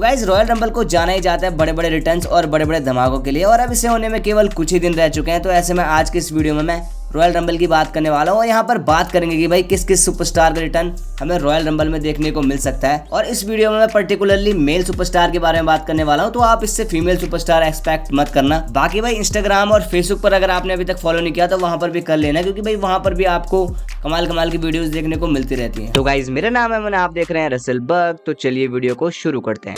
Guys royal rumble को जाना ही जाता है बड़े बड़े रिटर्न्स और बड़े बड़े धमाकों के लिए, और अब इसे होने में केवल कुछ ही दिन रह चुके हैं। तो ऐसे में आज की इस वीडियो में मैं रॉयल रंबल की बात करने वाला हूँ और यहाँ पर बात करेंगे कि भाई किस किस सुपरस्टार का रिटर्न हमें रॉयल रंबल में देखने को मिल सकता है। और इस वीडियो में मैं पर्टिकुलरली मेल सुपरस्टार के बारे में बात करने वाला हूँ, तो आप इससे फीमेल सुपरस्टार एक्सपेक्ट मत करना। बाकी भाई इंस्टाग्राम और फेसबुक पर अगर आपने अभी तक फॉलो नहीं किया तो वहाँ पर भी कर लेना, क्योंकि भाई वहाँ पर भी आपको कमाल कमाल की वीडियोस देखने को मिलती रहती हैं। तो गाइज मेरा नाम है मन, आप देख रहे हैं रसल बग। तो चलिए वीडियो को शुरू करते हैं।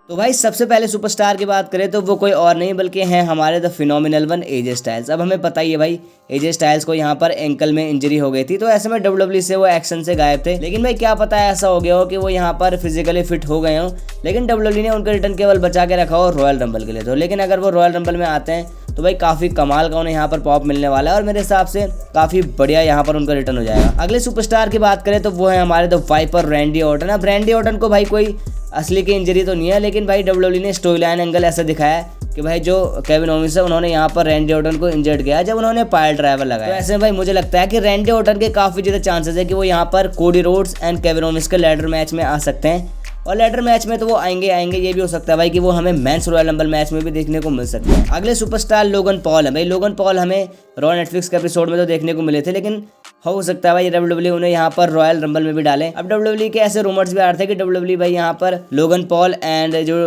तो भाई सबसे पहले सुपरस्टार की बात करें तो वो कोई और नहीं बल्कि हैं हमारे the phenomenal one AJ Styles. अब हमें पता ही है भाई एजे स्टाइल्स को यहाँ पर एंकल में इंजरी हो गई थी, तो ऐसे में डब्ल्यूडब्ल्यूई से वो एक्शन से गायब थे। लेकिन भाई क्या पता है ऐसा हो गया हो कि वो यहाँ पर फिजिकली फिट हो गए हो, लेकिन डब्ल्यूडब्ल्यूई ने उनका रिटर्न केवल बचा के रखा हो रॉयल रंबल के लिए। तो लेकिन अगर वो रॉयल रंबल में आते हैं तो भाई काफ़ी कमाल का उन्हें यहाँ पर पॉप मिलने वाला है और मेरे हिसाब से काफ़ी बढ़िया यहाँ पर उनका रिटर्न हो जाएगा। अगले सुपरस्टार की बात करें तो वो है हमारे द वाइपर रैंडी ऑर्टन। अब रैंडी ऑर्टन को भाई कोई असली की इंजरी तो नहीं है, लेकिन भाई डब्ल्यूडब्ल्यूई ने स्टोरी लाइन एंगल ऐसा दिखाया है कि भाई जो केविन ओवेंस है उन्होंने यहाँ पर रैंडी ऑर्टन को इंजर्ड किया जब उन्होंने पायल ड्राइवर लगाया। तो ऐसे में भाई मुझे लगता है कि रैंडी ऑर्टन के काफ़ी ज़्यादा चांसेस है कि वो यहाँ पर Cody Rhodes and Kevin Owens के लैडर मैच में आ सकते हैं, और लैडर मैच में तो वो आएंगे ये भी हो सकता है भाई कि वो हमें मेंस रॉयल रंबल मैच में भी देखने को मिल सकता है। अगले सुपरस्टार लोगन पॉल है। भाई लोगन पॉल हमें रॉ नेटफ्लिक्स के एपिसोड में तो देखने को मिले थे, लेकिन हो सकता है भाई डब्ल्यूडब्ल्यूई उन्हें यहाँ पर रॉयल रंबल में भी डालें। अब डब्ल्यूडब्ल्यूई के ऐसे रूमर्स भी आ रहे थे कि डब्ल्यूडब्ल्यूई भाई यहाँ पर लोगन पॉल एंड जो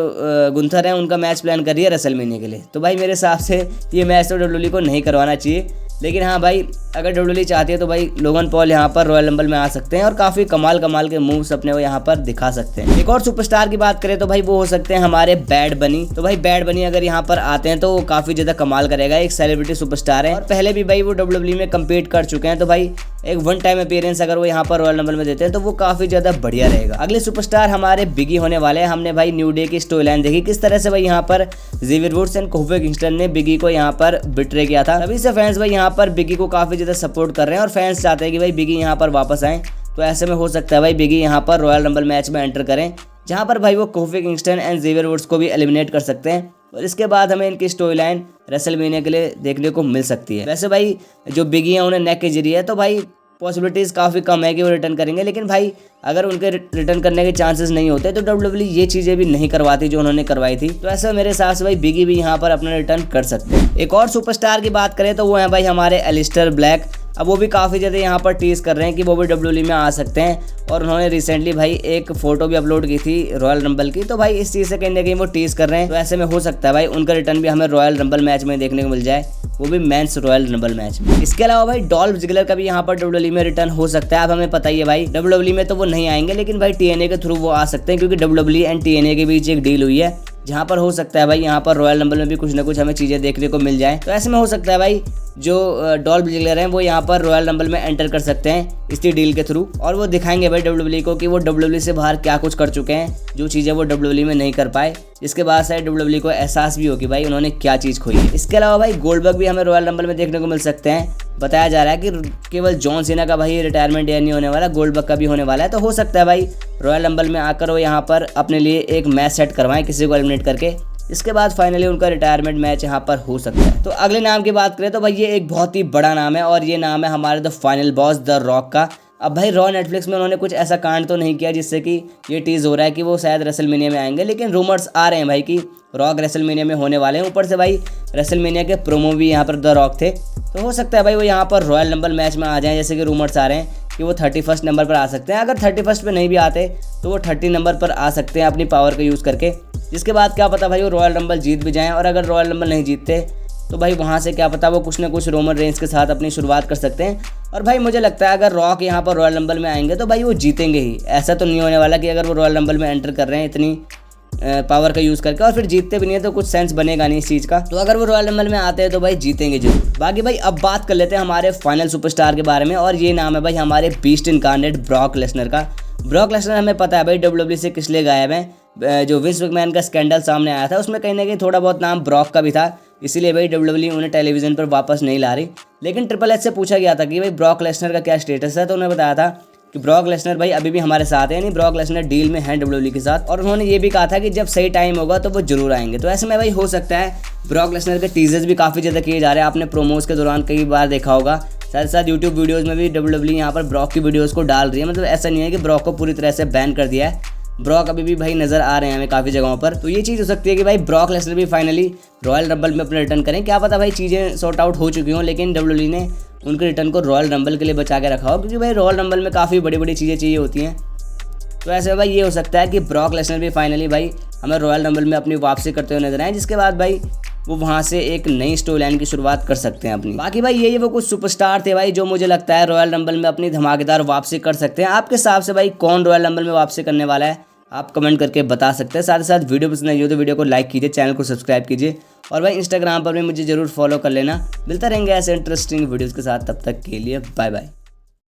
गुंथर है उनका मैच प्लान कर रही है रेसलमेनिया के लिए। तो भाई मेरे हिसाब से ये मैच तो डब्ल्यूडब्ल्यूई को नहीं करवाना चाहिए, लेकिन हाँ भाई अगर डब्ल्यूडब्ल्यूई चाहती है तो भाई लोगन पॉल यहाँ पर रॉयल रंबल में आ सकते हैं और काफ़ी कमाल के मूव्स अपने वो यहाँ पर दिखा सकते हैं। एक और सुपरस्टार की बात करें तो भाई वो हो सकते हैं हमारे बैड बनी। तो भाई बैड बनी अगर यहाँ पर आते हैं तो वो काफ़ी ज़्यादा कमाल करेगा। एक सेलिब्रिटी सुपरस्टार है और पहले भी भाई वो डब्ल्यूडब्ल्यूई में कम्पीट कर चुके हैं, तो भाई एक वन टाइम अपीयरेंस अगर वो यहाँ पर रॉयल रंबल में देते हैं तो वो काफ़ी ज़्यादा बढ़िया रहेगा। अगले सुपरस्टार हमारे बिगी होने वाले हैं। हमने भाई न्यू डे की स्टोरी लाइन देखी किस तरह से भाई यहाँ पर Xavier Woods and Kofi Kingston ने बिगी को यहाँ पर बिट्रे किया था, तभी से फैंस भाई यहाँ पर बिगी को काफ़ी ज़्यादा सपोर्ट कर रहे हैं और फैंस चाहते हैं कि भाई बिगी यहाँ पर वापस आएँ। तो ऐसे में हो सकता है भाई बिगी यहाँ पर रॉयल रंबल मैच में एंटर करें, जहाँ पर भाई वो Kofi Kingston and Xavier Woods को भी एलिमिनेट कर सकते हैं, और इसके बाद हमें इनकी स्टोरी लाइन रेसलमेनिया के लिए देखने को मिल सकती है। वैसे भाई जो बिगी हैं उन्हें नेक इंजरी है, तो भाई पॉसिबिलिटीज़ काफ़ी कम है कि वो रिटर्न करेंगे, लेकिन भाई अगर उनके रिटर्न करने के चांसेस नहीं होते तो डब्ल्यूडब्ल्यूई ये चीज़ें भी नहीं करवाती जो उन्होंने करवाई थी। तो ऐसा मेरे हिसाब से भाई बिगी भी यहाँ पर अपना रिटर्न कर सकते हैं। एक और सुपरस्टार की बात करें तो वो है भाई हमारे एलिस्टर ब्लैक। अब वो भी काफ़ी ज़्यादा यहाँ पर टीज कर रहे हैं कि वो भी डब्ल्यूडब्ल्यूई में आ सकते हैं, और उन्होंने रिसेंटली भाई एक फ़ोटो भी अपलोड की थी रॉयल रंबल की। तो भाई इस चीज़ से कहीं ना कहीं वो टीज कर रहे हैं, तो ऐसे में हो सकता है भाई उनका रिटर्न भी हमें रॉयल रंबल मैच में देखने को मिल जाए, वो भी मेंस रॉयल रंबल मैच में। इसके अलावा भाई डॉल्फ जिगलर का भी यहाँ पर डब्ल्यूडब्ल्यूई में रिटर्न हो सकता है। अब हमें पता ही है भाई डब्ल्यूडब्ल्यूई में तो वो नहीं आएंगे, लेकिन भाई टीएनए के थ्रू वो आ सकते हैं, क्योंकि डब्ल्यूडब्ल्यूई एंड टीएनए के बीच एक डील हुई है जहाँ पर हो सकता है भाई यहाँ पर रॉयल रंबल में भी कुछ ना कुछ हमें चीज़ें देखने को मिल जाए। तो ऐसे में हो सकता है भाई जो डॉल्फ जिगलर हैं वो यहाँ पर रॉयल रंबल में एंटर कर सकते हैं इसी डील के थ्रू, और वो दिखाएंगे भाई डब्ल्यूडब्ल्यूई को कि वो डब्ल्यूडब्ल्यूई से बाहर क्या कुछ कर चुके हैं, जो चीज़ें वो डब्ल्यूडब्ल्यूई में नहीं कर पाए, जिसके बाद शायद डब्ल्यूडब्ल्यूई को एहसास भी हो कि भाई उन्होंने क्या चीज़ खोई है। इसके अलावा भाई गोल्डबर्ग भी हमें रॉयल रंबल में देखने को मिल सकते हैं। बताया जा रहा है कि केवल जॉन सीना का भाई रिटायरमेंट ईयर नहीं होने वाला, गोल्डबर्ग का भी होने वाला है। तो हो सकता है भाई रॉयल रंबल में आकर वो यहाँ पर अपने लिए एक मैच सेट करवाएं किसी को एलिमिनेट करके, इसके बाद फाइनली उनका रिटायरमेंट मैच यहाँ पर हो सकता है। तो अगले नाम की बात करें तो भाई ये एक बहुत ही बड़ा नाम है, और ये नाम है हमारे the final boss the rock का। अब भाई रॉ नेटफ्लिक्स में उन्होंने कुछ ऐसा कांड तो नहीं किया जिससे कि ये टीज हो रहा है कि वो शायद रेसलमेनिया में आएंगे, लेकिन रूमर्स आ रहे हैं भाई कि रॉक रेसलमेनिया में होने वाले हैं। ऊपर से भाई रेसलमेनिया के प्रोमो भी यहाँ पर द रॉक थे, तो हो सकता है भाई वो यहाँ पर रॉयल रंबल मैच में आ जाएं, जैसे कि रूमर्स आ रहे हैं कि वो 31 नंबर पर आ सकते हैं। अगर 31 पे नहीं भी आते तो वो 30 नंबर पर आ सकते हैं अपनी पावर का यूज़ करके, जिसके बाद क्या पता भाई वो रॉयल रंबल जीत भी जाएं, और अगर रॉयल रंबल नहीं जीतते तो भाई वहाँ से क्या पता वो कुछ ना कुछ रोमन रेंज के साथ अपनी शुरुआत कर सकते हैं। और भाई मुझे लगता है अगर रॉक यहाँ पर रॉयल रंबल में आएंगे तो भाई वो जीतेंगे ही। ऐसा तो नहीं होने वाला कि अगर वो रॉयल रंबल में एंटर कर रहे हैं इतनी पावर का यूज़ करके और फिर जीतते भी नहीं है तो कुछ सेंस बनेगा नहीं इस चीज़ का। तो अगर वो रॉयल रंबल में आते हैं तो भाई जीतेंगे जरूर। बाकी भाई अब बात कर लेते हैं हमारे फाइनल सुपरस्टार के बारे में, और ये नाम है भाई हमारे बीस्ट इनकार्नेट ब्रॉक लेसनर का। ब्रॉक लेसनर हमें पता है भाई डब्ल्यूडब्ल्यूई से किस लिए गायब है। जो विंस मैकमैन का स्कैंडल सामने आया था उसमें कहीं ना कहीं थोड़ा बहुत नाम ब्रॉक का भी था, इसीलिए भाई डब्ल्यूडब्ल्यूई उन्हें टेलीविजन पर वापस नहीं ला रही। लेकिन ट्रिपल एच से पूछा गया था कि भाई ब्रॉक लेसनर का क्या स्टेटस है, तो उन्होंने बताया था कि ब्रॉक लेसनर भाई अभी भी हमारे साथ है, यानी ब्रॉक लेसनर डील में है डब्ल्यूडब्ल्यूई के साथ, और उन्होंने ये भी कहा था कि जब सही टाइम होगा तो वो जरूर आएंगे। तो ऐसे में भाई हो सकता है ब्रॉक लेसनर के टीजर्स भी काफ़ी ज़्यादा किए जा रहे हैं, आपने प्रोमोज के दौरान कई बार देखा होगा। साथ साथ यूट्यूब वीडियोज़ में भी डब्ल्यूडब्ल्यूई यहाँ पर ब्रॉक की वीडियोज़ को डाल रही है, मतलब ऐसा नहीं है कि ब्रॉक को पूरी तरह से बैन कर दिया है, ब्रॉक अभी भी भाई नज़र आ रहे हैं हमें काफ़ी जगहों पर। तो ये चीज़ हो सकती है कि भाई ब्रॉक लेसनर भी फाइनली रॉयल रंबल में अपने रिटर्न करें। क्या पता भाई चीज़ें सॉर्ट आउट हो चुकी हों, लेकिन WWE ने उनके रिटर्न को रॉयल रंबल के लिए बचा के रखा हो, क्योंकि भाई रॉयल रंबल में काफ़ी बड़ी बड़ी चीज़ें चाहिए होती हैं। तो ऐसे में भाई ये हो सकता है कि ब्रॉक लेसनर भी फाइनली भाई हमें रॉयल रंबल में अपनी वापसी करते हुए नजर आए, जिसके बाद भाई वो वहाँ से एक नई स्टोरी लाइन की शुरुआत कर सकते हैं अपनी। बाकी भाई ये वो कुछ सुपरस्टार थे भाई जो मुझे लगता है रॉयल रंबल में अपनी धमाकेदार वापसी कर सकते हैं। आपके हिसाब से भाई कौन रॉयल रंबल में वापसी करने वाला है, आप कमेंट करके बता सकते हैं। साथ ही साथ वीडियो पसंद आई हो तो वीडियो को लाइक कीजिए, चैनल को सब्सक्राइब कीजिए और भाई इंस्टाग्राम पर भी मुझे जरूर फॉलो कर लेना। मिलता रहेंगे ऐसे इंटरेस्टिंग वीडियोज़ के साथ, तब तक के लिए बाय बाय।